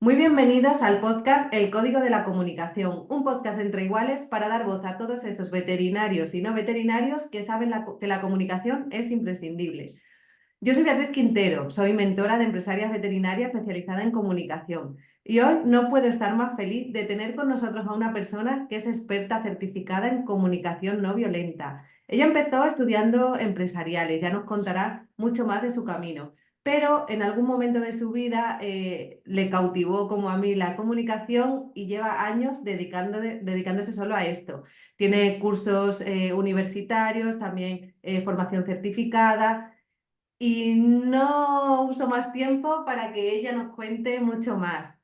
Muy bienvenidos al podcast El Código de la Comunicación, un podcast entre iguales para dar voz a todos esos veterinarios y no veterinarios que saben que la comunicación es imprescindible. Yo soy Beatriz Quintero, soy mentora de empresarias veterinarias especializada en comunicación y hoy no puedo estar más feliz de tener con nosotros a una persona que es experta certificada en comunicación no violenta. Ella empezó estudiando empresariales, ya nos contará mucho más de su camino, pero en algún momento de su vida le cautivó como a mí la comunicación y lleva años dedicándose solo a esto. Tiene cursos universitarios, también formación certificada. Y no uso más tiempo para que ella nos cuente mucho más.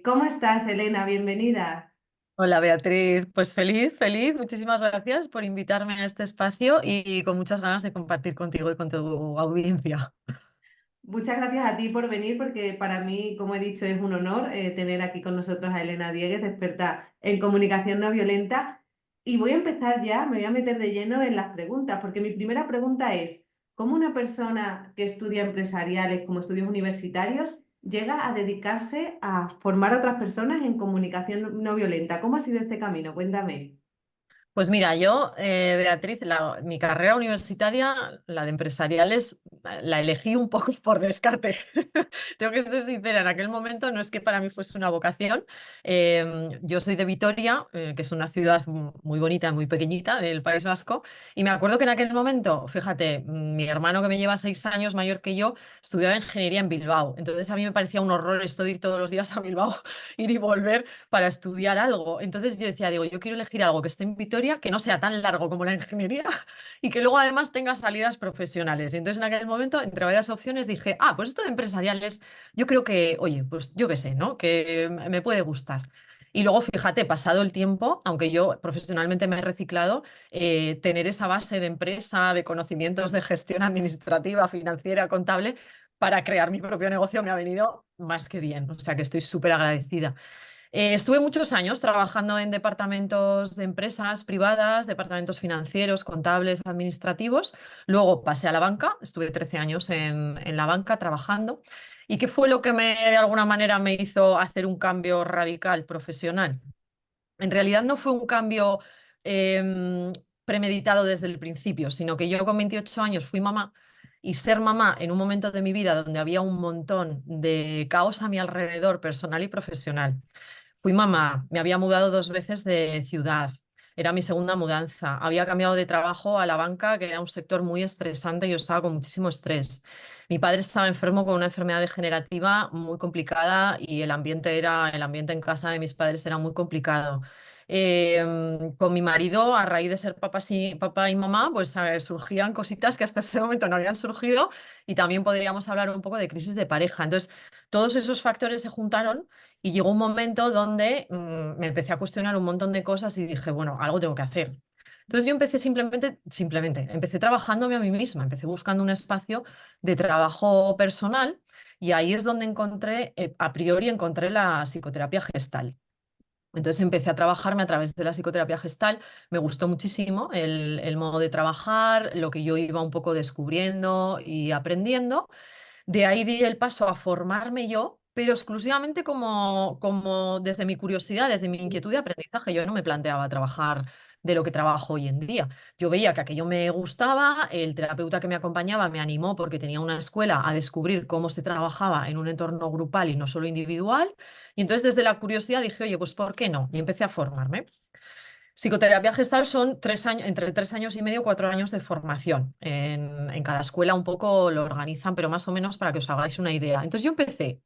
¿Cómo estás, Elena? Bienvenida. Hola Beatriz, pues feliz, feliz. Muchísimas gracias por invitarme a este espacio y con muchas ganas de compartir contigo y con tu audiencia. Muchas gracias a ti por venir, porque para mí, como he dicho, es un honor tener aquí con nosotros a Elena Dieguez, experta en comunicación no violenta. Y voy a empezar ya, me voy a meter de lleno en las preguntas, porque mi primera pregunta es, ¿cómo una persona que estudia empresariales como estudios universitarios llega a dedicarse a formar a otras personas en comunicación no violenta? ¿Cómo ha sido este camino? Cuéntame. Pues mira, yo, Beatriz, mi carrera universitaria, la de empresariales, la elegí un poco por descarte. Tengo que ser sincera, en aquel momento no es que para mí fuese una vocación. Yo soy de Vitoria, que es una ciudad muy bonita, muy pequeñita del País Vasco, y me acuerdo que en aquel momento, fíjate, mi hermano que me lleva 6 años mayor que yo, estudiaba ingeniería en Bilbao. Entonces a mí me parecía un horror esto de ir todos los días a Bilbao, ir y volver para estudiar algo. Entonces yo decía, digo, yo quiero elegir algo que esté en Vitoria, que no sea tan largo como la ingeniería y que luego además tenga salidas profesionales. Y entonces en aquel momento, entre varias opciones, dije, ah, pues esto de empresariales, yo creo que, oye, pues yo qué sé, ¿no? Que me puede gustar. Y luego, fíjate, pasado el tiempo, aunque yo profesionalmente me he reciclado, tener esa base de empresa, de conocimientos de gestión administrativa, financiera, contable, para crear mi propio negocio me ha venido más que bien. O sea que estoy súper agradecida. Estuve muchos años trabajando en departamentos de empresas privadas, departamentos financieros, contables, administrativos. Luego pasé a la banca, estuve 13 años en la banca trabajando. ¿Y qué fue lo que de alguna manera me hizo hacer un cambio radical profesional? En realidad no fue un cambio em, premeditado desde el principio, sino que yo con 28 años fui mamá y ser mamá en un momento de mi vida donde había un montón de caos a mi alrededor, personal y profesional. Fui mamá, me había mudado 2 veces de ciudad, era mi segunda mudanza, había cambiado de trabajo a la banca, que era un sector muy estresante, y yo estaba con muchísimo estrés. Mi padre estaba enfermo con una enfermedad degenerativa muy complicada y el ambiente en casa de mis padres era muy complicado. Con mi marido, a raíz de ser papá y mamá, pues surgían cositas que hasta ese momento no habían surgido, y también podríamos hablar un poco de crisis de pareja. Entonces, todos esos factores se juntaron y llegó un momento donde me empecé a cuestionar un montón de cosas y dije, bueno, algo tengo que hacer. Entonces yo empecé simplemente, empecé trabajándome a mí misma, empecé buscando un espacio de trabajo personal, y ahí es donde encontré, a priori encontré la psicoterapia gestal. Entonces empecé a trabajarme a través de la psicoterapia gestal, me gustó muchísimo el modo de trabajar, lo que yo iba un poco descubriendo y aprendiendo. De ahí di el paso a formarme yo, pero exclusivamente como desde mi curiosidad, desde mi inquietud de aprendizaje. Yo no me planteaba trabajar de lo que trabajo hoy en día. Yo veía que aquello me gustaba, el terapeuta que me acompañaba me animó porque tenía una escuela a descubrir cómo se trabajaba en un entorno grupal y no solo individual. Y entonces desde la curiosidad dije, oye, pues ¿por qué no? Y empecé a formarme. Psicoterapia gestal son 3 años, entre 3 años y medio, 4 años de formación. En cada escuela un poco lo organizan, pero más o menos para que os hagáis una idea. Entonces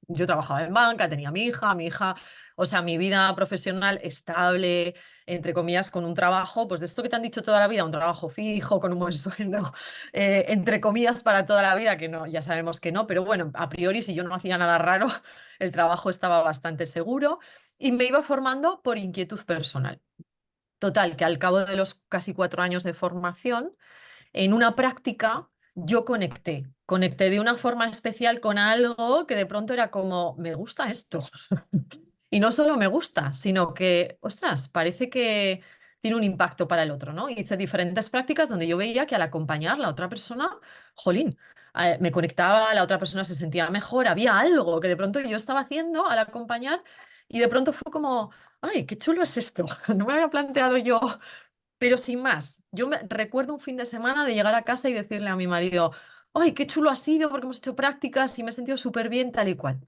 yo trabajaba en banca, tenía a mi hija, o sea, mi vida profesional estable, entre comillas, con un trabajo, pues de esto que te han dicho toda la vida, un trabajo fijo, con un buen sueldo, entre comillas para toda la vida, que no, ya sabemos que no, pero bueno, a priori si yo no hacía nada raro, el trabajo estaba bastante seguro y me iba formando por inquietud personal. Total, que al cabo de los casi 4 años de formación, en una práctica, yo conecté de una forma especial con algo que de pronto era como, me gusta esto. Y no solo me gusta, sino que, ostras, parece que tiene un impacto para el otro, ¿no? Hice diferentes prácticas donde yo veía que al acompañar a la otra persona, jolín, me conectaba, la otra persona se sentía mejor, había algo que de pronto yo estaba haciendo al acompañar y de pronto fue como, ay, qué chulo es esto. No me había planteado yo, pero sin más. Recuerdo un fin de semana de llegar a casa y decirle a mi marido, ay, qué chulo ha sido porque hemos hecho prácticas y me he sentido súper bien, tal y cual.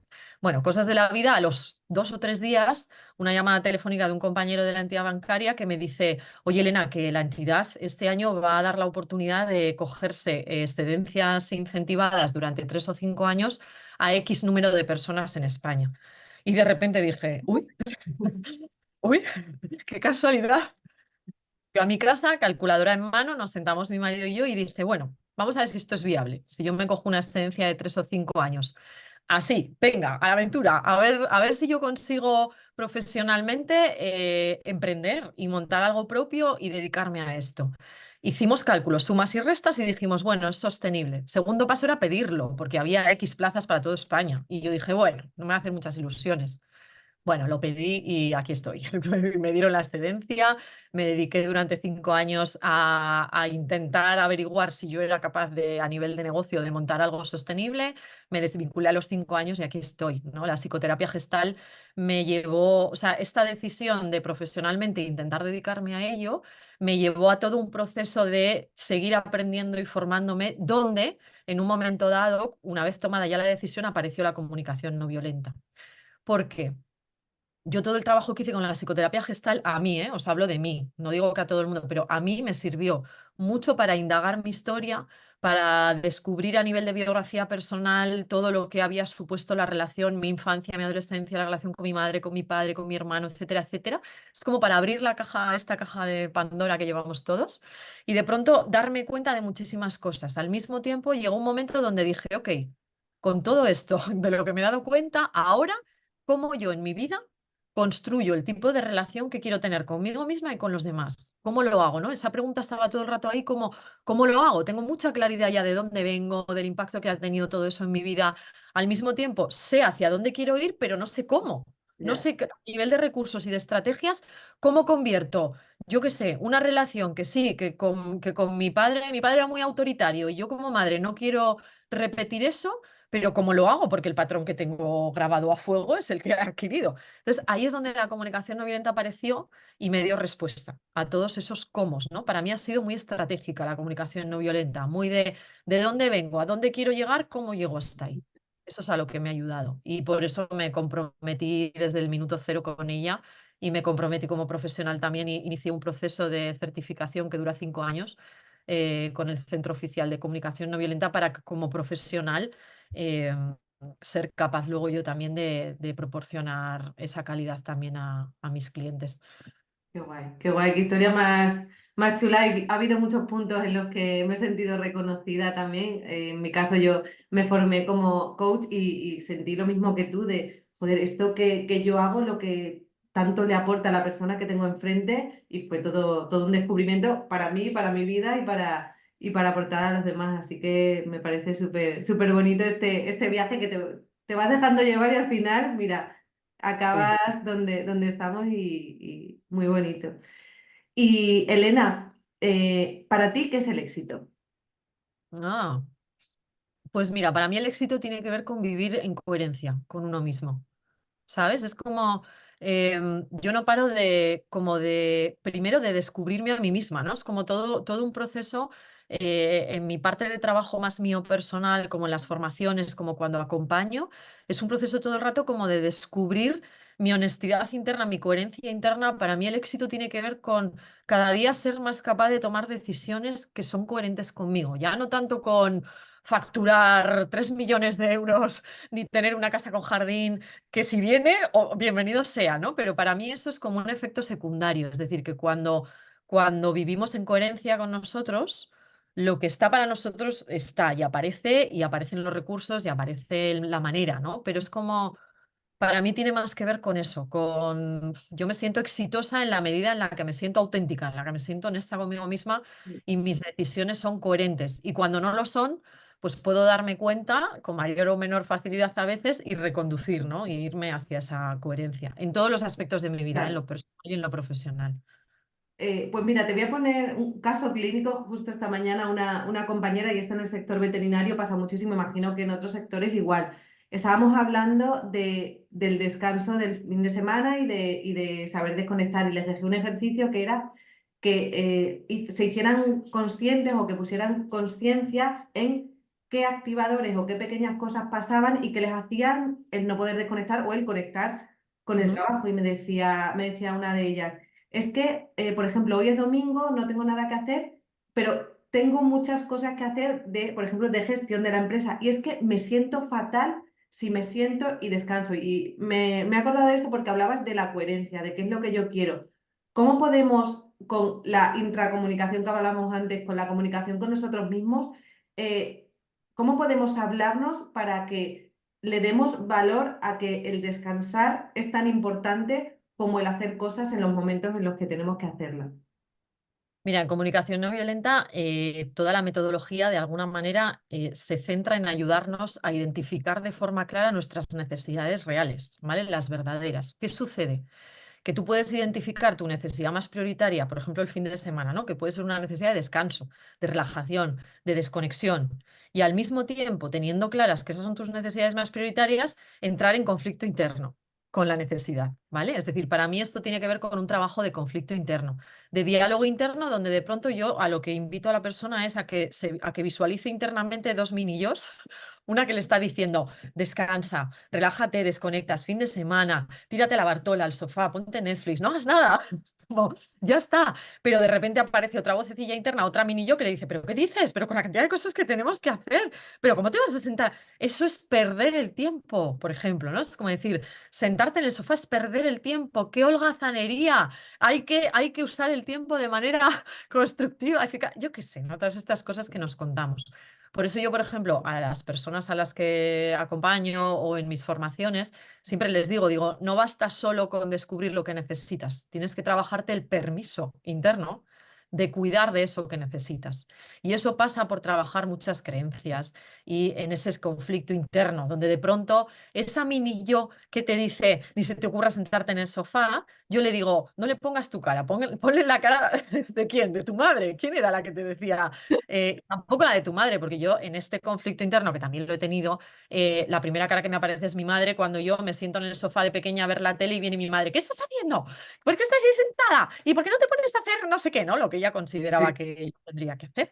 Bueno, cosas de la vida, a los 2 o 3 días, una llamada telefónica de un compañero de la entidad bancaria que me dice, oye, Elena, que la entidad este año va a dar la oportunidad de cogerse excedencias incentivadas durante 3 o 5 años a X número de personas en España. Y de repente dije, uy, uy, qué casualidad. Yo a mi casa, calculadora en mano, nos sentamos mi marido y yo y dije, bueno, vamos a ver si esto es viable. Si yo me cojo una excedencia de 3 o 5 años, así, venga, a la aventura, a ver si yo consigo profesionalmente emprender y montar algo propio y dedicarme a esto. Hicimos cálculos, sumas y restas y dijimos, bueno, es sostenible. Segundo paso era pedirlo, porque había X plazas para toda España. Y yo dije, bueno, no me va a hacer muchas ilusiones. Bueno, lo pedí y aquí estoy. Me dieron la excedencia, me dediqué durante 5 años a intentar averiguar si yo era capaz de, a nivel de negocio, de montar algo sostenible. Me desvinculé a los 5 años y aquí estoy, ¿no? La psicoterapia gestal me llevó, o sea, esta decisión de profesionalmente intentar dedicarme a ello, me llevó a todo un proceso de seguir aprendiendo y formándome, donde en un momento dado, una vez tomada ya la decisión, apareció la comunicación no violenta. ¿Por qué? Yo todo el trabajo que hice con la psicoterapia gestal, a mí, os hablo de mí, no digo que a todo el mundo, pero a mí me sirvió mucho para indagar mi historia, para descubrir a nivel de biografía personal todo lo que había supuesto la relación, mi infancia, mi adolescencia, la relación con mi madre, con mi padre, con mi hermano, etcétera, etcétera. Es como para abrir la caja, esta caja de Pandora que llevamos todos y de pronto darme cuenta de muchísimas cosas. Al mismo tiempo llegó un momento donde dije, ok, con todo esto de lo que me he dado cuenta, ahora, ¿cómo yo en mi vida construyo el tipo de relación que quiero tener conmigo misma y con los demás? ¿Cómo lo hago, no? Esa pregunta estaba todo el rato ahí, ¿cómo lo hago? Tengo mucha claridad ya de dónde vengo, del impacto que ha tenido todo eso en mi vida. Al mismo tiempo, sé hacia dónde quiero ir, pero no sé cómo. No Ya, sé a nivel de recursos y de estrategias, cómo convierto, yo qué sé, una relación que sí, que con mi padre era muy autoritario y yo como madre no quiero repetir eso, pero ¿cómo lo hago? Porque el patrón que tengo grabado a fuego es el que he adquirido. Entonces, ahí es donde la comunicación no violenta apareció y me dio respuesta a todos esos cómo, ¿no? Para mí ha sido muy estratégica la comunicación no violenta, muy de dónde vengo, a dónde quiero llegar, cómo llego hasta ahí. Eso es a lo que me ha ayudado. Y por eso me comprometí desde el minuto cero con ella y me comprometí como profesional también. Y inicié un proceso de certificación que dura 5 años con el Centro Oficial de Comunicación No Violenta para que como profesional eh, ser capaz luego yo también de proporcionar esa calidad también a mis clientes. qué guay, qué historia más chula. Y ha habido muchos puntos en los que me he sentido reconocida también. En mi caso, yo me formé como coach y sentí lo mismo que tú de, joder, esto que yo hago, lo que tanto le aporta a la persona que tengo enfrente, y fue todo un descubrimiento para mí, para mi vida y para aportar a los demás. Así que me parece súper bonito este viaje que te vas dejando llevar y al final, mira, Sí. acabas donde estamos y muy bonito. Y Elena, para ti, ¿qué es el éxito? Ah, pues mira, para mí el éxito tiene que ver con vivir en coherencia con uno mismo. ¿Sabes? Es como, yo no paro primero de descubrirme a mí misma, ¿no? Es como todo un proceso en mi parte de trabajo más mío personal, como en las formaciones, como cuando acompaño, es un proceso todo el rato como de descubrir mi honestidad interna, mi coherencia interna. Para mí el éxito tiene que ver con cada día ser más capaz de tomar decisiones que son coherentes conmigo, ya no tanto con facturar 3 millones de euros ni tener una casa con jardín que si viene, o bienvenido sea, ¿no? Pero para mí eso es como un efecto secundario, es decir, que cuando vivimos en coherencia con nosotros, lo que está para nosotros está y aparecen los recursos y aparece la manera, ¿no? Pero es como, para mí tiene más que ver con eso, yo me siento exitosa en la medida en la que me siento auténtica, en la que me siento honesta conmigo misma y mis decisiones son coherentes. Y cuando no lo son, pues puedo darme cuenta con mayor o menor facilidad a veces y reconducir, ¿no? Y irme hacia esa coherencia en todos los aspectos de mi vida, en Claro. lo personal y en lo profesional. Pues mira, te voy a poner un caso clínico. Justo esta mañana una compañera, y esto en el sector veterinario pasa muchísimo, imagino que en otros sectores igual. Estábamos hablando del descanso del fin de semana y de saber desconectar, y les dejé un ejercicio que era que se hicieran conscientes o que pusieran conciencia en qué activadores o qué pequeñas cosas pasaban y que les hacían el no poder desconectar o el conectar con el Ujú. trabajo. Y me decía una de ellas, es que, por ejemplo, hoy es domingo, no tengo nada que hacer, pero tengo muchas cosas que hacer por ejemplo, de gestión de la empresa. Y es que me siento fatal si me siento y descanso. Y me he acordado de esto porque hablabas de la coherencia, de qué es lo que yo quiero. ¿Cómo podemos, con la intracomunicación que hablamos antes, con la comunicación con nosotros mismos, eh, cómo podemos hablarnos para que le demos valor a que el descansar es tan importante como el hacer cosas en los momentos en los que tenemos que hacerlas? Mira, en comunicación no violenta, toda la metodología de alguna manera se centra en ayudarnos a identificar de forma clara nuestras necesidades reales, ¿vale? Las verdaderas. ¿Qué sucede? Que tú puedes identificar tu necesidad más prioritaria, por ejemplo, el fin de semana, ¿no? Que puede ser una necesidad de descanso, de relajación, de desconexión. Y al mismo tiempo, teniendo claras que esas son tus necesidades más prioritarias, entrar en conflicto interno con la necesidad, ¿vale? Es decir, para mí esto tiene que ver con un trabajo de conflicto interno, de diálogo interno, donde de pronto yo a lo que invito a la persona es a que visualice internamente dos mini yos, una que le está diciendo, descansa, relájate, desconectas, fin de semana, tírate a la Bartola, al sofá, ponte Netflix, no hagas nada. Es como, ya está. Pero de repente aparece otra vocecilla interna, otra mini yo que le dice, ¿pero qué dices? Pero con la cantidad de cosas que tenemos que hacer, ¿pero cómo te vas a sentar? Eso es perder el tiempo, por ejemplo, ¿no? Es como decir, sentarte en el sofá es perder el tiempo. ¡Qué holgazanería! Hay que usar el tiempo de manera constructiva, eficaz. Yo qué sé, ¿no? Todas estas cosas que nos contamos. Por eso yo, por ejemplo, a las personas a las que acompaño o en mis formaciones, siempre les digo, no basta solo con descubrir lo que necesitas, tienes que trabajarte el permiso interno de cuidar de eso que necesitas. Y eso pasa por trabajar muchas creencias y en ese conflicto interno, donde de pronto esa mini yo que te dice, ni se te ocurra sentarte en el sofá, yo le digo, no le pongas tu cara, ponle la cara de quién, de tu madre. ¿Quién era la que te decía? Tampoco la de tu madre, porque yo en este conflicto interno, que también lo he tenido, la primera cara que me aparece es mi madre cuando yo me siento en el sofá de pequeña a ver la tele y viene mi madre, ¿qué estás haciendo? ¿Por qué estás ahí sentada? ¿Y por qué no te pones a hacer no sé qué, ¿no? Lo que ella consideraba Sí. que yo tendría que hacer.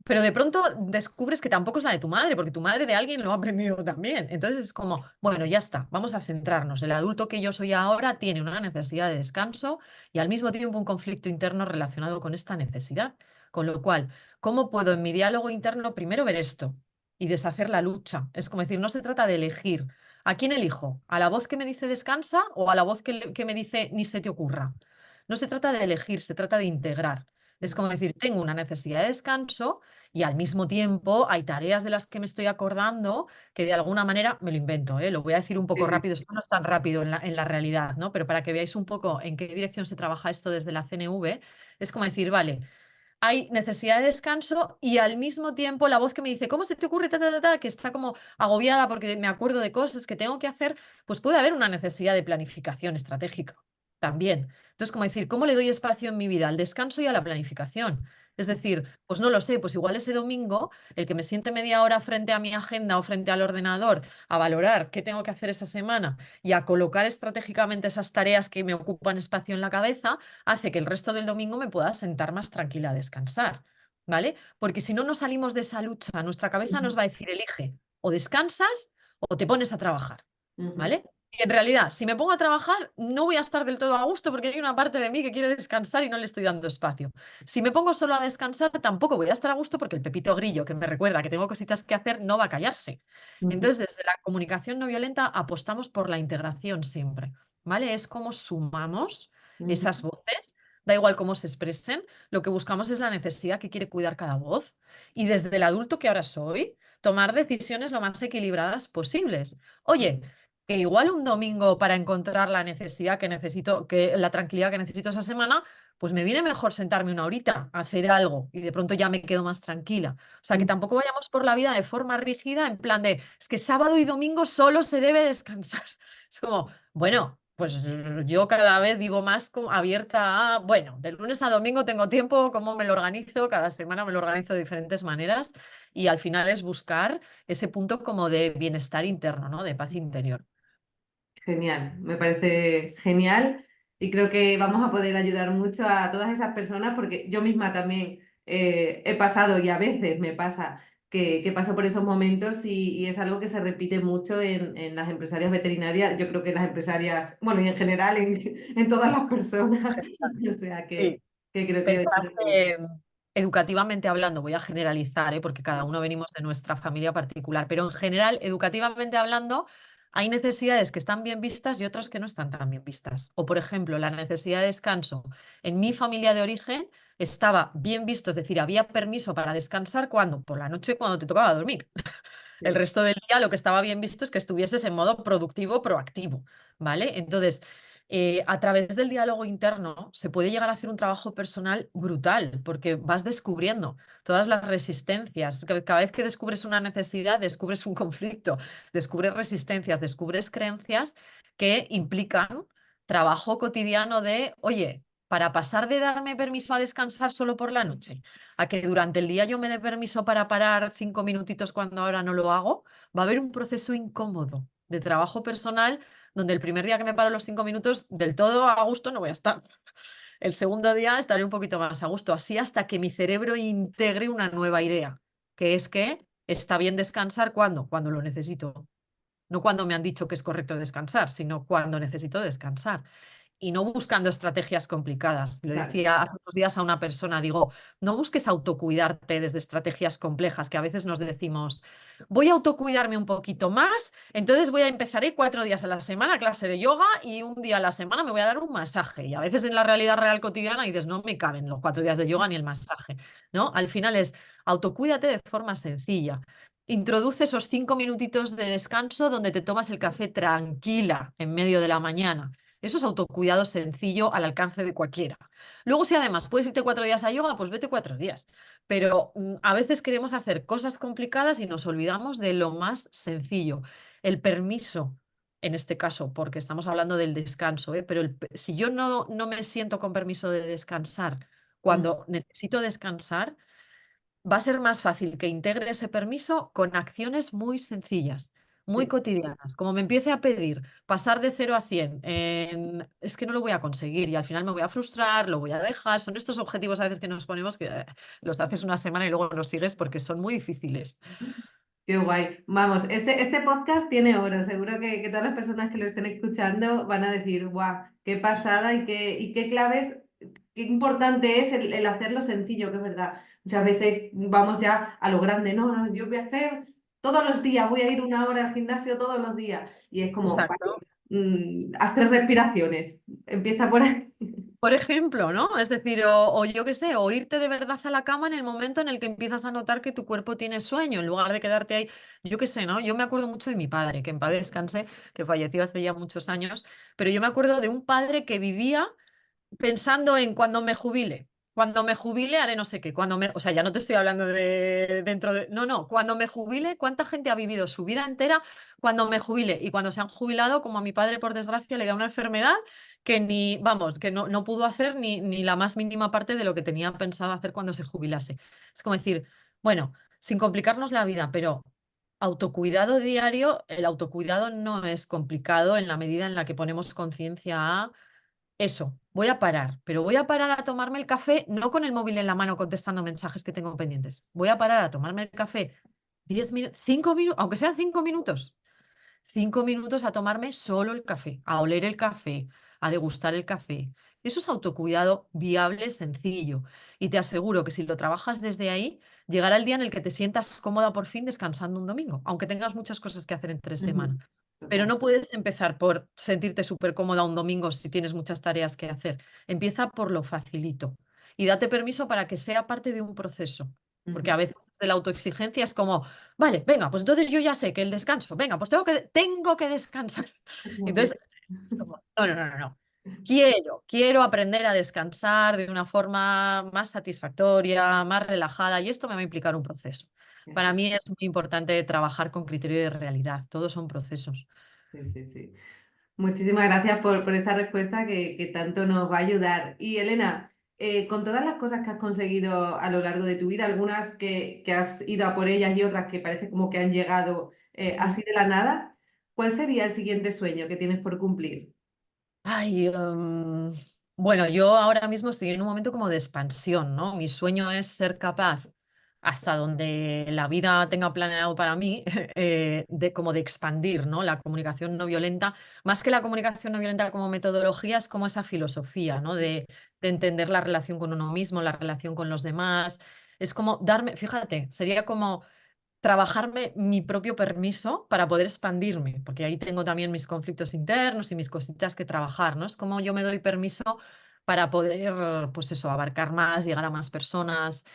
Pero de pronto descubres que tampoco es la de tu madre, porque tu madre de alguien lo ha aprendido también. Entonces es como, bueno, ya está, vamos a centrarnos. El adulto que yo soy ahora tiene una necesidad de descanso y al mismo tiempo un conflicto interno relacionado con esta necesidad. Con lo cual, ¿cómo puedo en mi diálogo interno primero ver esto y deshacer la lucha? Es como decir, no se trata de elegir. ¿A quién elijo? ¿A la voz que me dice descansa o a la voz que me dice ni se te ocurra? No se trata de elegir, se trata de integrar. Es como decir, tengo una necesidad de descanso y al mismo tiempo hay tareas de las que me estoy acordando que de alguna manera me lo invento, ¿eh? Lo voy a decir un Sí, poco sí. rápido, esto no es tan rápido en la realidad, ¿no? Pero para que veáis un poco en qué dirección se trabaja esto desde la CNV, es como decir, vale, hay necesidad de descanso y al mismo tiempo la voz que me dice, ¿cómo se te ocurre? Ta, ta, ta, ta", que está como agobiada porque me acuerdo de cosas que tengo que hacer, pues puede haber una necesidad de planificación estratégica también. Entonces, como decir, ¿cómo le doy espacio en mi vida al descanso y a la planificación? Es decir, pues no lo sé, pues igual ese domingo, el que me siente media hora frente a mi agenda o frente al ordenador a valorar qué tengo que hacer esa semana y a colocar estratégicamente esas tareas que me ocupan espacio en la cabeza, hace que el resto del domingo me pueda sentar más tranquila a descansar, ¿vale? Porque si no nos salimos de esa lucha, nuestra cabeza nos Ujú, va a decir, elige, o descansas o te pones a trabajar, ujú, ¿vale? Y en realidad, si me pongo a trabajar, no voy a estar del todo a gusto porque hay una parte de mí que quiere descansar y no le estoy dando espacio. Si me pongo solo a descansar, tampoco voy a estar a gusto porque el pepito grillo que me recuerda que tengo cositas que hacer no va a callarse. ujú, Entonces, desde la comunicación no violenta apostamos por la integración siempre, ¿vale? Es como sumamos ujú, esas voces, da igual cómo se expresen, lo que buscamos es la necesidad que quiere cuidar cada voz. Y desde el adulto que ahora soy, tomar decisiones lo más equilibradas posibles. Oye, que igual un domingo para encontrar la necesidad que necesito, que la tranquilidad que necesito esa semana, pues me viene mejor sentarme una horita a hacer algo y de pronto ya me quedo más tranquila. O sea, que ujú. tampoco vayamos por la vida de forma rígida, en plan de, es que sábado y domingo solo se debe descansar. Es como, bueno. pues yo cada vez vivo más abierta a, bueno, de lunes a domingo tengo tiempo, cómo me lo organizo, cada semana me lo organizo de diferentes maneras y al final es buscar ese punto como de bienestar interno, ¿no? De paz interior. Genial, me parece genial y creo que vamos a poder ayudar mucho a todas esas personas porque yo misma también he pasado y a veces me pasa que paso por esos momentos y es algo que se repite mucho en las empresarias veterinarias, yo creo que en las empresarias, bueno, y en general en todas las personas, o sea Sí. que creo que... Pensar que educativamente hablando, voy a generalizar, ¿eh? Porque cada uno venimos de nuestra familia particular, pero en general, educativamente hablando, hay necesidades que están bien vistas y otras que no están tan bien vistas. O, por ejemplo, la necesidad de descanso. En mi familia de origen estaba bien visto, es decir, había permiso para descansar cuando, por la noche, cuando te tocaba dormir. El Sí, resto del día lo que estaba bien visto es que estuvieses en modo productivo, proactivo, ¿vale? Entonces, a través del diálogo interno se puede llegar a hacer un trabajo personal brutal, porque vas descubriendo todas las resistencias. Cada vez que descubres una necesidad, descubres un conflicto, descubres resistencias, descubres creencias que implican trabajo cotidiano de, oye, para pasar de darme permiso a descansar solo por la noche a que durante el día yo me dé permiso para parar 5 minutitos cuando ahora no lo hago, va a haber un proceso incómodo de trabajo personal donde el primer día que me paro los 5 minutos del todo a gusto no voy a estar. El segundo día estaré un poquito más a gusto, así hasta que mi cerebro integre una nueva idea, que es que está bien descansar cuando lo necesito. No cuando me han dicho que es correcto descansar, sino cuando necesito descansar y no buscando estrategias complicadas. Lo claro. decía hace unos días a una persona, digo, no busques autocuidarte desde estrategias complejas, que a veces nos decimos, voy a autocuidarme un poquito más, entonces voy a empezar 4 días a la semana clase de yoga y un día a la semana me voy a dar un masaje. Y a veces en la realidad real cotidiana dices, no me caben los 4 días de yoga ni el masaje, ¿no? Al final es autocuídate de forma sencilla. Introduce esos 5 minutitos de descanso donde te tomas el café tranquila en medio de la mañana. Eso es autocuidado sencillo al alcance de cualquiera. Luego, si además puedes irte 4 días a yoga, pues vete 4 días. Pero a veces queremos hacer cosas complicadas y nos olvidamos de lo más sencillo. El permiso, en este caso, porque estamos hablando del descanso, ¿eh? Pero si yo no me siento con permiso de descansar Mm, cuando necesito descansar, va a ser más fácil que integre ese permiso con acciones muy sencillas, muy sí. cotidianas. Como me empiece a pedir pasar de 0 a 100, es que no lo voy a conseguir y al final me voy a frustrar, lo voy a dejar. Son estos objetivos a veces que nos ponemos que los haces una semana y luego los sigues porque son muy difíciles. Qué guay. Vamos, este podcast tiene oro. Seguro que todas las personas que lo estén escuchando van a decir, guau, qué pasada y qué claves, qué importante es el hacerlo sencillo, que es verdad. Muchas veces vamos ya a lo grande, no, no, yo voy a hacer todos los días, voy a ir 1 hora al gimnasio todos los días. Y es como, Exacto. vale, haz 3 respiraciones. Empieza por ahí. Por ejemplo, ¿no? Es decir, o yo qué sé, o irte de verdad a la cama en el momento en el que empiezas a notar que tu cuerpo tiene sueño, en lugar de quedarte ahí, yo qué sé, ¿no? Yo me acuerdo mucho de mi padre, que en paz descanse, que falleció hace ya muchos años, pero yo me acuerdo de un padre que vivía pensando en cuando me jubile haré no sé qué, o sea, ya no te estoy hablando de dentro de, no, no, cuando me jubile, ¿cuánta gente ha vivido su vida entera cuando me jubile? Y cuando se han jubilado, como a mi padre, por desgracia, le da una enfermedad que ni, vamos, que no pudo hacer ni la más mínima parte de lo que tenía pensado hacer cuando se jubilase. Es como decir, bueno, sin complicarnos la vida, pero autocuidado diario, el autocuidado no es complicado en la medida en la que ponemos conciencia a eso, voy a parar, pero voy a parar a tomarme el café, no con el móvil en la mano contestando mensajes que tengo pendientes. Voy a parar a tomarme el café 10 minutos, 5 minutos, aunque sean 5 minutos. 5 minutos a tomarme solo el café, a oler el café, a degustar el café. Eso es autocuidado viable, sencillo. Y te aseguro que si lo trabajas desde ahí, llegará el día en el que te sientas cómoda por fin descansando un domingo, aunque tengas muchas cosas que hacer entre Ujú. semana. Pero Total. no puedes empezar por sentirte súper cómoda un domingo si tienes muchas tareas que hacer. Empieza por lo facilito y date permiso para que sea parte de un proceso. Porque a Ujú. veces de la autoexigencia es como, vale, venga, pues entonces yo ya sé que el descanso, venga, pues tengo que descansar. Como que- Entonces, es como, no, no, no, no, no. Quiero aprender a descansar de una forma más satisfactoria, más relajada, y esto me va a implicar un proceso. Para Eso. mí es muy importante trabajar con criterio de realidad. Todos son procesos. Sí, sí, sí. Muchísimas gracias por esta respuesta que tanto nos va a ayudar. Y Elena, con todas las cosas que has conseguido a lo largo de tu vida, algunas que has ido a por ellas y otras que parece como que han llegado Ujú. así de la nada, ¿cuál sería el siguiente sueño que tienes por cumplir? Ay, bueno, yo ahora mismo estoy en un momento como de expansión, ¿no? Mi sueño es ser capaz, hasta donde la vida tenga planeado para mí, de como de expandir, ¿no? La comunicación no violenta, más que la comunicación no violenta como metodología, es como esa filosofía, ¿no? De entender la relación con uno mismo, la relación con los demás. Es como darme, fíjate, sería como trabajarme mi propio permiso para poder expandirme, porque ahí tengo también mis conflictos internos y mis cositas que trabajar, ¿no? Es como yo me doy permiso para poder, pues eso, abarcar más, llegar a más personas.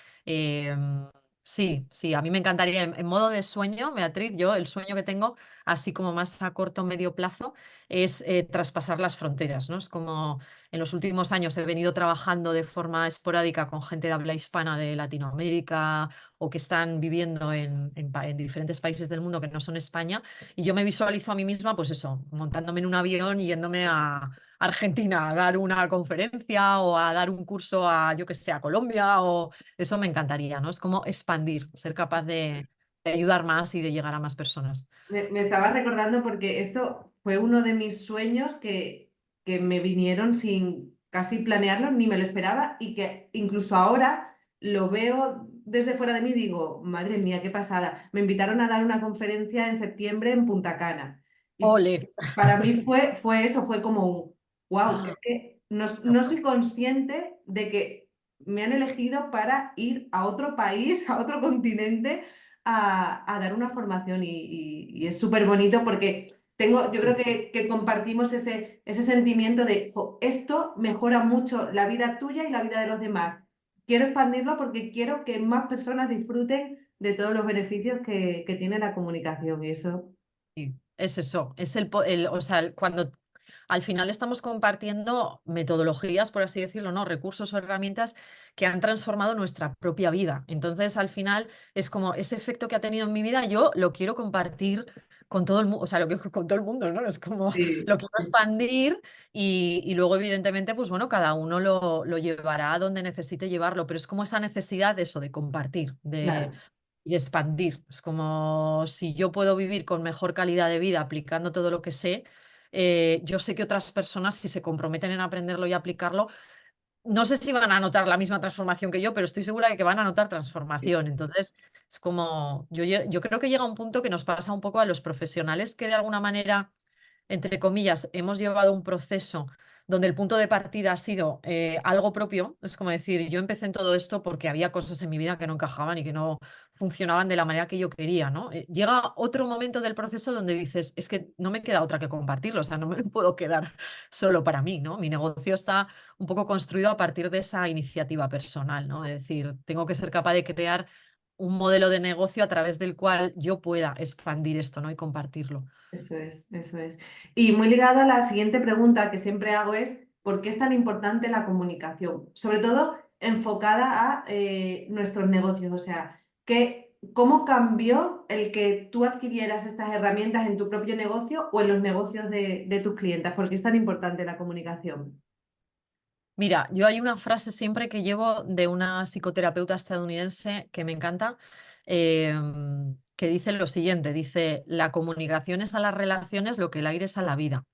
Sí, sí, a mí me encantaría, en modo de sueño, Beatriz, yo el sueño que tengo, así como más a corto o medio plazo, es traspasar las fronteras, ¿no? Es como en los últimos años he venido trabajando de forma esporádica con gente de habla hispana de Latinoamérica, o que están viviendo en diferentes países del mundo que no son España, y yo me visualizo a mí misma, pues eso, montándome en un avión y yéndome a Argentina a dar una conferencia o a dar un curso a, yo que sé, a Colombia, o eso me encantaría, ¿no? Es como expandir, ser capaz de ayudar más y de llegar a más personas. Me estaba recordando porque esto fue uno de mis sueños que me vinieron sin casi planearlo, ni me lo esperaba y que incluso ahora lo veo desde fuera de mí y digo, madre mía, qué pasada. Me invitaron a dar una conferencia en septiembre en Punta Cana y Ole. para mí fue eso, fue como un, wow, Ah, es que no, qué no guay. soy consciente de que me han elegido para ir a otro país, a otro continente a dar una formación y es súper bonito porque yo creo que compartimos ese sentimiento de "Jo, esto mejora mucho la vida tuya y la vida de los demás. Quiero expandirlo porque quiero que más personas disfruten de todos los beneficios que tiene la comunicación y eso, Sí, es eso, es o sea, cuando al final estamos compartiendo metodologías, por así decirlo, ¿no? Recursos o herramientas que han transformado nuestra propia vida. Entonces, al final es como ese efecto que ha tenido en mi vida, yo lo quiero compartir con todo el mundo, o sea, lo quiero con todo el mundo, ¿no? Es como lo sí, quiero expandir y luego, evidentemente, pues bueno, cada uno lo llevará a donde necesite llevarlo, pero es como esa necesidad de eso, de compartir, claro, y expandir. Es como si yo puedo vivir con mejor calidad de vida aplicando todo lo que sé, yo sé que otras personas, si se comprometen en aprenderlo y aplicarlo, no sé si van a notar la misma transformación que yo, pero estoy segura de que van a notar transformación. Entonces, es como, yo creo que llega un punto que nos pasa un poco a los profesionales que de alguna manera, entre comillas, hemos llevado un proceso donde el punto de partida ha sido algo propio. Es como decir, yo empecé en todo esto porque había cosas en mi vida que no encajaban y que no funcionaban de la manera que yo quería, ¿no? Llega otro momento del proceso donde dices, es que no me queda otra que compartirlo, o sea, no me puedo quedar solo para mí, ¿no? Mi negocio está un poco construido a partir de esa iniciativa personal, ¿no? De decir, tengo que ser capaz de crear un modelo de negocio a través del cual yo pueda expandir esto, ¿no? Y compartirlo. eso es, eso es. Y muy ligado a la siguiente pregunta que siempre hago es, ¿por qué es tan importante la comunicación? Sobre todo enfocada a nuestros negocios, o sea, ¿cómo cambió el que tú adquirieras estas herramientas en tu propio negocio o en los negocios de tus clientes? ¿Por qué es tan importante la comunicación? Mira, yo hay una frase siempre que llevo de una psicoterapeuta estadounidense que me encanta, que dice lo siguiente, dice, la comunicación es a las relaciones lo que el aire es a la vida.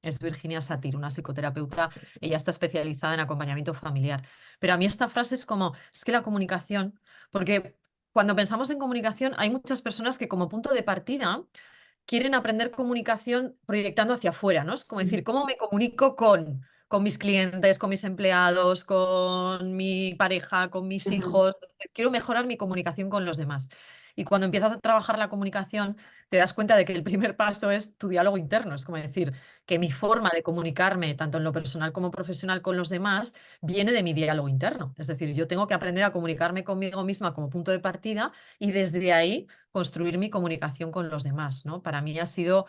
Es Virginia Satir, una psicoterapeuta, ella está especializada en acompañamiento familiar. Pero a mí esta frase es como, es que la comunicación, porque cuando pensamos en comunicación hay muchas personas que como punto de partida quieren aprender comunicación proyectando hacia afuera, ¿no? Es como decir, ¿cómo me comunico con mis clientes, con mis empleados, con mi pareja, con mis Ujú. hijos? Quiero mejorar mi comunicación con los demás. Y cuando empiezas a trabajar la comunicación, te das cuenta de que el primer paso es tu diálogo interno. Es como decir, que mi forma de comunicarme, tanto en lo personal como profesional, con los demás, viene de mi diálogo interno. Es decir, yo tengo que aprender a comunicarme conmigo misma como punto de partida y desde ahí construir mi comunicación con los demás, ¿no? Para mí ha sido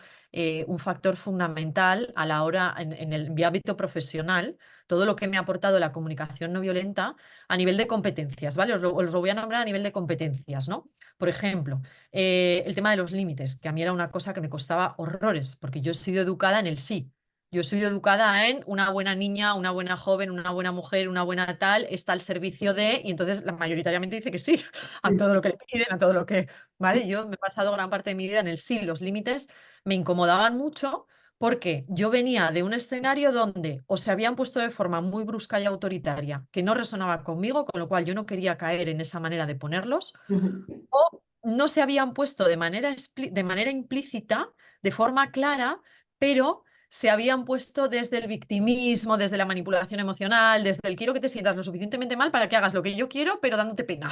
un factor fundamental a la hora, en mi hábito profesional, todo lo que me ha aportado la comunicación no violenta a nivel de competencias, ¿vale? Os lo voy a nombrar a nivel de competencias, ¿no? Por ejemplo, el tema de los límites, que a mí era una cosa que me costaba horrores, porque yo he sido educada en el sí. Yo soy educada en una buena niña, una buena joven, una buena mujer, una buena tal, está al servicio de, y entonces la mayoritariamente dice que sí, a Sí, todo lo sí. que le piden, a todo lo que, ¿vale? Yo me he pasado gran parte de mi vida en el sí, los límites me incomodaban mucho porque yo venía de un escenario donde o se habían puesto de forma muy brusca y autoritaria, que no resonaba conmigo, con lo cual yo no quería caer en esa manera de ponerlos, Ujú, o no se habían puesto de manera implícita, de forma clara, pero se habían puesto desde el victimismo, desde la manipulación emocional, desde el quiero que te sientas lo suficientemente mal para que hagas lo que yo quiero, pero dándote pena.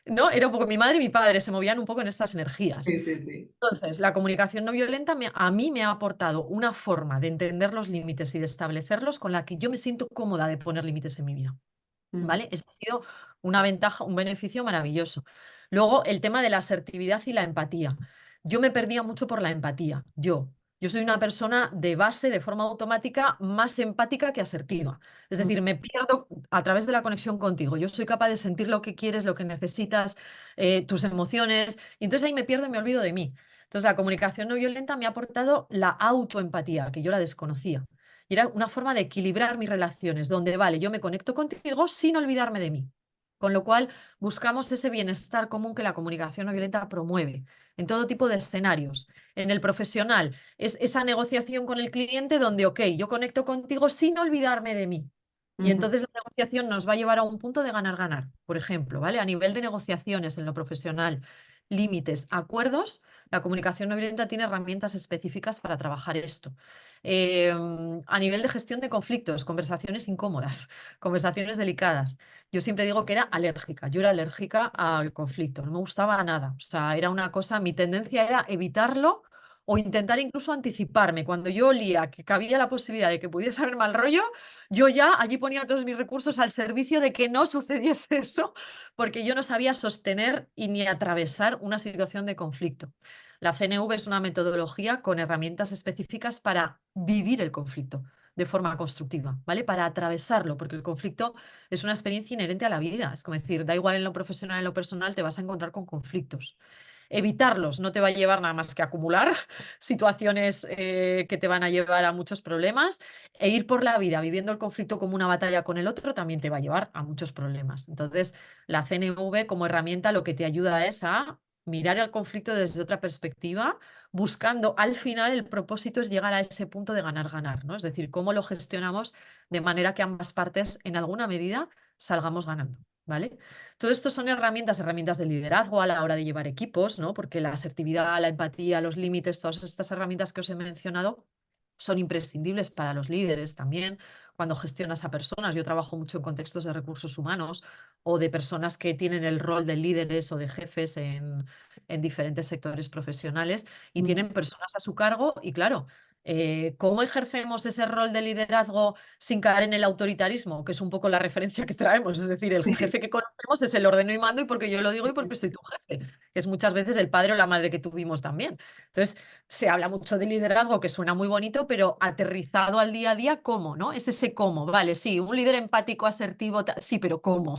¿No? Era un poco mi madre y mi padre, se movían un poco en estas energías. sí, sí, sí. Entonces, la comunicación no violenta a mí me ha aportado una forma de entender los límites y de establecerlos con la que yo me siento cómoda de poner límites en mi vida. Mm, ¿Vale? Ese ha sido una ventaja, un beneficio maravilloso. Luego, el tema de la asertividad y la empatía. Yo me perdía mucho por la empatía. Yo soy una persona de base, de forma automática, más empática que asertiva. Es mm, decir, me pierdo a través de la conexión contigo. Yo soy capaz de sentir lo que quieres, lo que necesitas, tus emociones, y entonces ahí me pierdo y me olvido de mí. Entonces, la comunicación no violenta me ha aportado la autoempatía, que yo la desconocía. Y era una forma de equilibrar mis relaciones, donde, vale, yo me conecto contigo sin olvidarme de mí. Con lo cual, buscamos ese bienestar común que la comunicación no violenta promueve en todo tipo de escenarios. En el profesional, es esa negociación con el cliente donde, ok, yo conecto contigo sin olvidarme de mí. Y ujú. entonces la negociación nos va a llevar a un punto de ganar-ganar, por ejemplo, ¿vale? A nivel de negociaciones en lo profesional, límites, acuerdos, la comunicación no violenta tiene herramientas específicas para trabajar esto. A nivel de gestión de conflictos, conversaciones incómodas, conversaciones delicadas. Yo siempre digo que era alérgica. Yo era alérgica al conflicto, no me gustaba nada. O sea, era una cosa, mi tendencia era evitarlo o intentar incluso anticiparme. Cuando yo olía que cabía la posibilidad de que pudiese haber mal rollo, yo ya allí ponía todos mis recursos al servicio de que no sucediese eso, porque yo no sabía sostener y ni atravesar una situación de conflicto. La CNV es una metodología con herramientas específicas para vivir el conflicto de forma constructiva, ¿vale? Para atravesarlo, porque el conflicto es una experiencia inherente a la vida. Es como decir, da igual en lo profesional, en lo personal, te vas a encontrar con conflictos. Evitarlos no te va a llevar nada más que a acumular situaciones que te van a llevar a muchos problemas, e ir por la vida viviendo el conflicto como una batalla con el otro también te va a llevar a muchos problemas. Entonces, la CNV como herramienta lo que te ayuda es a mirar el conflicto desde otra perspectiva, buscando al final el propósito es llegar a ese punto de ganar-ganar, ¿no? Es decir, cómo lo gestionamos de manera que ambas partes en alguna medida salgamos ganando, ¿vale? Todo esto son herramientas de liderazgo a la hora de llevar equipos, ¿no? Porque la asertividad, la empatía, los límites, todas estas herramientas que os he mencionado son imprescindibles para los líderes también cuando gestionas a personas. Yo trabajo mucho en contextos de recursos humanos o de personas que tienen el rol de líderes o de jefes en diferentes sectores profesionales y Mm, tienen personas a su cargo y claro, ¿cómo ejercemos ese rol de liderazgo sin caer en el autoritarismo? Que es un poco la referencia que traemos. Es decir, el jefe que conocemos es el ordeno y mando y porque yo lo digo y porque soy tu jefe, que es muchas veces el padre o la madre que tuvimos también. Entonces, se habla mucho de liderazgo, que suena muy bonito, pero aterrizado al día a día, ¿cómo? ¿No? Es ese cómo, vale, sí, un líder empático, asertivo, sí, pero ¿cómo?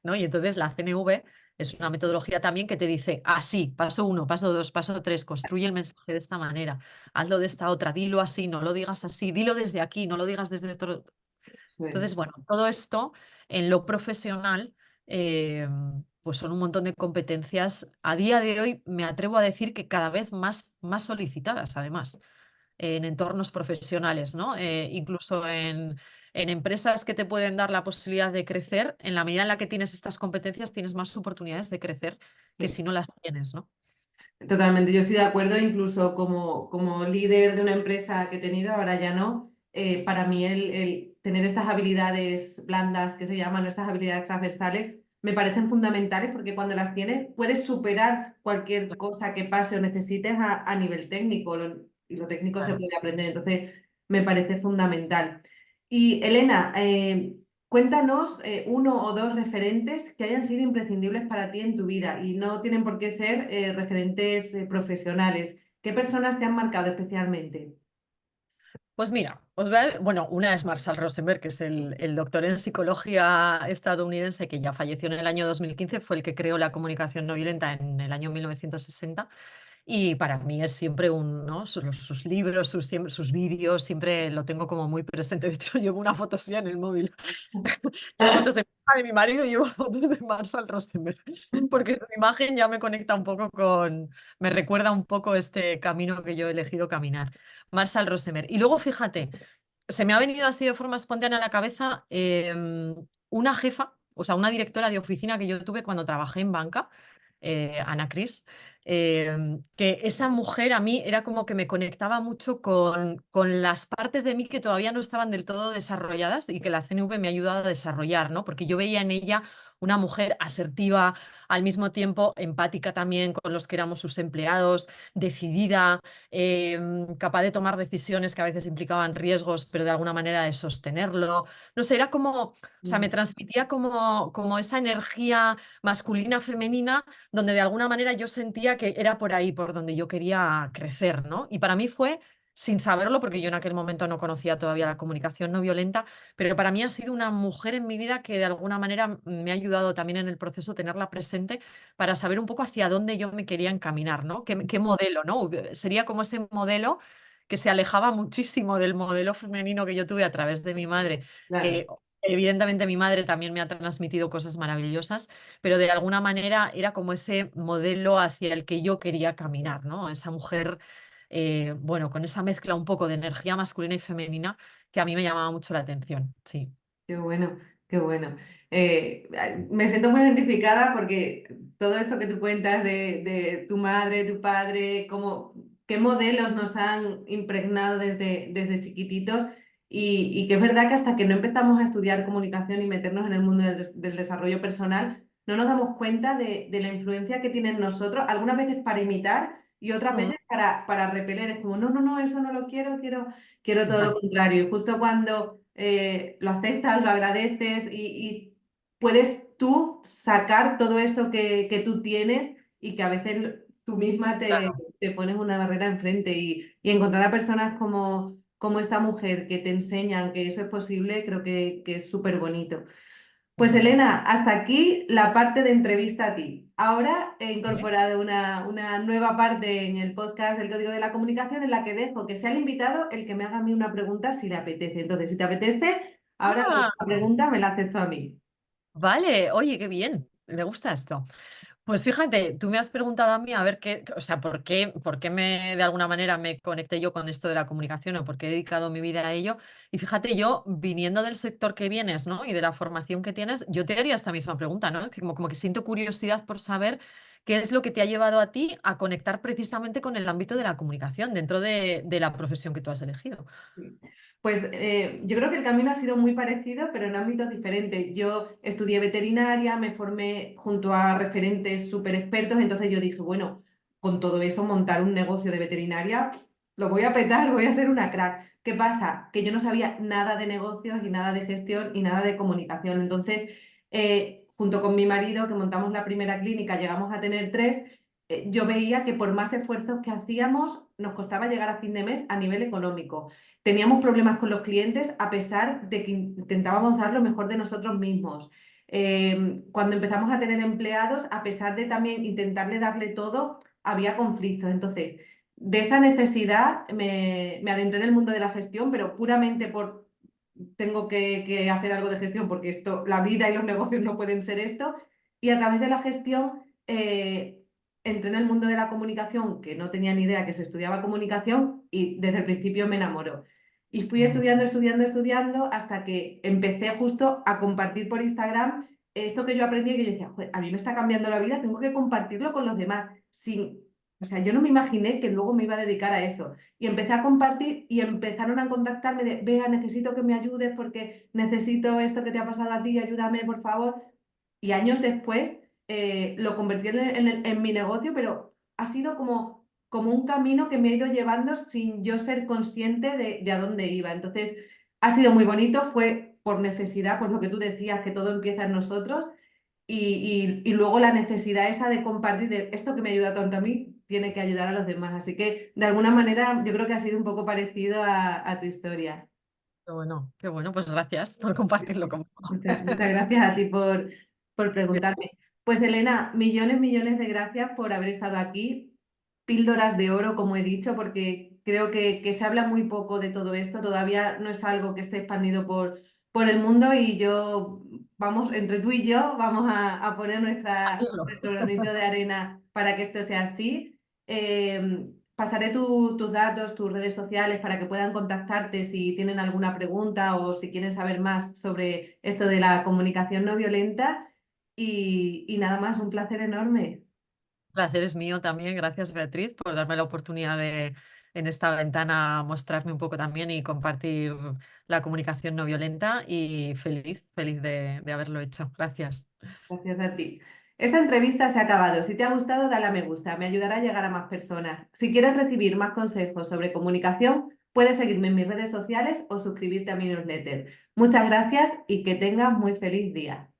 ¿No? Y entonces la CNV es una metodología también que te dice, así, paso uno, paso dos, paso tres, construye el mensaje de esta manera, hazlo de esta otra, dilo así, no lo digas así, dilo desde aquí, no lo digas desde otro. sí. Entonces, bueno, todo esto en lo profesional, eh, pues son un montón de competencias. A día de hoy me atrevo a decir que cada vez más solicitadas, además, en entornos profesionales, ¿no? Incluso en empresas que te pueden dar la posibilidad de crecer, en la medida en la que tienes estas competencias, tienes más oportunidades de crecer que si Sí. no las tienes, ¿no? Totalmente, yo estoy de acuerdo, incluso como líder de una empresa que he tenido, ahora ya no, para mí el tener estas habilidades blandas que se llaman, estas habilidades transversales, me parecen fundamentales porque cuando las tienes puedes superar cualquier cosa que pase o necesites a nivel técnico y lo técnico se Claro. puede aprender, entonces me parece fundamental. Y Elena, cuéntanos uno o dos referentes que hayan sido imprescindibles para ti en tu vida y no tienen por qué ser referentes profesionales. ¿Qué personas te han marcado especialmente? Pues mira, bueno, una es Marshall Rosenberg, que es el doctor en psicología estadounidense que ya falleció en el año 2015, fue el que creó la comunicación no violenta en el año 1960. Y para mí es siempre ¿no? Sus libros, sus vídeos, siempre lo tengo como muy presente. De hecho, llevo una foto suya en el móvil. Llevo fotos de mi marido y llevo fotos de Marshall Rosenberg, porque su imagen ya me conecta un poco me recuerda un poco este camino que yo he elegido caminar. Marshall Rosenberg. Y luego, fíjate, se me ha venido así de forma espontánea a la cabeza una jefa, o sea, una directora de oficina que yo tuve cuando trabajé en banca, Ana Cris, que esa mujer a mí era como que me conectaba mucho con las partes de mí que todavía no estaban del todo desarrolladas y que la CNV me ha ayudado a desarrollar, ¿no? Porque yo veía en ella una mujer asertiva, al mismo tiempo empática también con los que éramos sus empleados, decidida, capaz de tomar decisiones que a veces implicaban riesgos, pero de alguna manera de sostenerlo. No sé, era como, o sea, me transmitía como esa energía masculina, femenina, donde de alguna manera yo sentía que era por ahí por donde yo quería crecer, ¿no? Y para mí fue, sin saberlo, porque yo en aquel momento no conocía todavía la comunicación no violenta, pero para mí ha sido una mujer en mi vida que de alguna manera me ha ayudado también en el proceso tenerla presente para saber un poco hacia dónde yo me quería encaminar, ¿no? ¿Qué modelo, ¿no? Sería como ese modelo que se alejaba muchísimo del modelo femenino que yo tuve a través de mi madre, Claro. que evidentemente mi madre también me ha transmitido cosas maravillosas, pero de alguna manera era como ese modelo hacia el que yo quería caminar, ¿no? Esa mujer, bueno, con esa mezcla un poco de energía masculina y femenina que a mí me llamaba mucho la atención, sí. Qué bueno, qué bueno. Me siento muy identificada porque todo esto que tú cuentas de tu madre, tu padre, qué modelos nos han impregnado desde chiquititos y que es verdad que hasta que no empezamos a estudiar comunicación y meternos en el mundo del desarrollo personal, no nos damos cuenta de la influencia que tienen nosotros, algunas veces para imitar y otras Mm, veces para repeler. Es como, no, no, no, eso no lo quiero, quiero todo lo exacto, contrario. Y justo cuando lo aceptas, lo agradeces y puedes tú sacar todo eso que tú tienes y que a veces tú misma claro. te pones una barrera enfrente y encontrar a personas como esta mujer que te enseñan que eso es posible, creo que es súper bonito. Pues Ujú. Elena, hasta aquí la parte de entrevista a ti. Ahora he Vale. incorporado una nueva parte en el podcast del Código de la Comunicación en la que dejo que sea el invitado el que me haga a mí una pregunta si le apetece. Entonces, si te apetece, ahora Ah, la pregunta me la haces tú a mí. vale, oye, qué bien, me gusta esto. Pues fíjate, tú me has preguntado a mí a ver o sea, por qué de alguna manera me conecté yo con esto de la comunicación o por qué he dedicado mi vida a ello. Y fíjate, yo viniendo del sector que vienes, ¿no? Y de la formación que tienes, yo te haría esta misma pregunta, ¿no? Que como que siento curiosidad por saber qué es lo que te ha llevado a ti a conectar precisamente con el ámbito de la comunicación dentro de la profesión que tú has elegido. Pues yo creo que el camino ha sido muy parecido, pero en ámbitos diferentes. Yo estudié veterinaria, me formé junto a referentes súper expertos, entonces yo dije, bueno, con todo eso, montar un negocio de veterinaria, lo voy a petar, voy a ser una crack. ¿Qué pasa? Que yo no sabía nada de negocios, y nada de gestión, y nada de comunicación. Entonces, junto con mi marido, que montamos la primera clínica, llegamos a tener tres, yo veía que por más esfuerzos que hacíamos, nos costaba llegar a fin de mes a nivel económico. Teníamos problemas con los clientes a pesar de que intentábamos dar lo mejor de nosotros mismos. Cuando empezamos a tener empleados, a pesar de también intentarle darle todo, había conflictos. Entonces, de esa necesidad me adentré en el mundo de la gestión, pero puramente por tengo que hacer algo de gestión porque esto, la vida y los negocios no pueden ser esto. Y a través de la gestión entré en el mundo de la comunicación, que no tenía ni idea que se estudiaba comunicación y desde el principio me enamoró. Y fui Ujú. estudiando, estudiando, estudiando hasta que empecé justo a compartir por Instagram esto que yo aprendí y que yo decía, "Joder, a mí me está cambiando la vida, tengo que compartirlo con los demás. O sea, yo no me imaginé que luego me iba a dedicar a eso. Y empecé a compartir y empezaron a contactarme de, vea, necesito que me ayudes porque necesito esto que te ha pasado a ti, ayúdame, por favor. Y años después lo convertí en mi negocio, pero ha sido como un camino que me ha ido llevando sin yo ser consciente de a dónde iba. Entonces, ha sido muy bonito, fue por necesidad, pues lo que tú decías, que todo empieza en nosotros. Y luego la necesidad esa de compartir de esto que me ayuda tanto a mí, tiene que ayudar a los demás. Así que de alguna manera yo creo que ha sido un poco parecido a tu historia. Qué bueno, pues gracias por compartirlo conmigo. Muchas gracias a ti por preguntarme. Pues Elena, millones, millones de gracias por haber estado aquí. píldoras de oro, como he dicho, porque creo que se habla muy poco de todo esto, todavía no es algo que esté expandido por el mundo y yo, vamos, entre tú y yo, vamos a poner Hacerlo. nuestro granito de arena para que esto sea así. Pasaré tus datos, tus redes sociales para que puedan contactarte si tienen alguna pregunta o si quieren saber más sobre esto de la comunicación no violenta. Y nada más, un placer enorme. El placer es mío también. Gracias, Beatriz, por darme la oportunidad de en esta ventana mostrarme un poco también y compartir la comunicación no violenta y feliz, feliz de haberlo hecho. Gracias. Gracias a ti. Esta entrevista se ha acabado. Si te ha gustado, dale a me gusta. Me ayudará a llegar a más personas. Si quieres recibir más consejos sobre comunicación, puedes seguirme en mis redes sociales o suscribirte a mi newsletter. Muchas gracias y que tengas muy feliz día.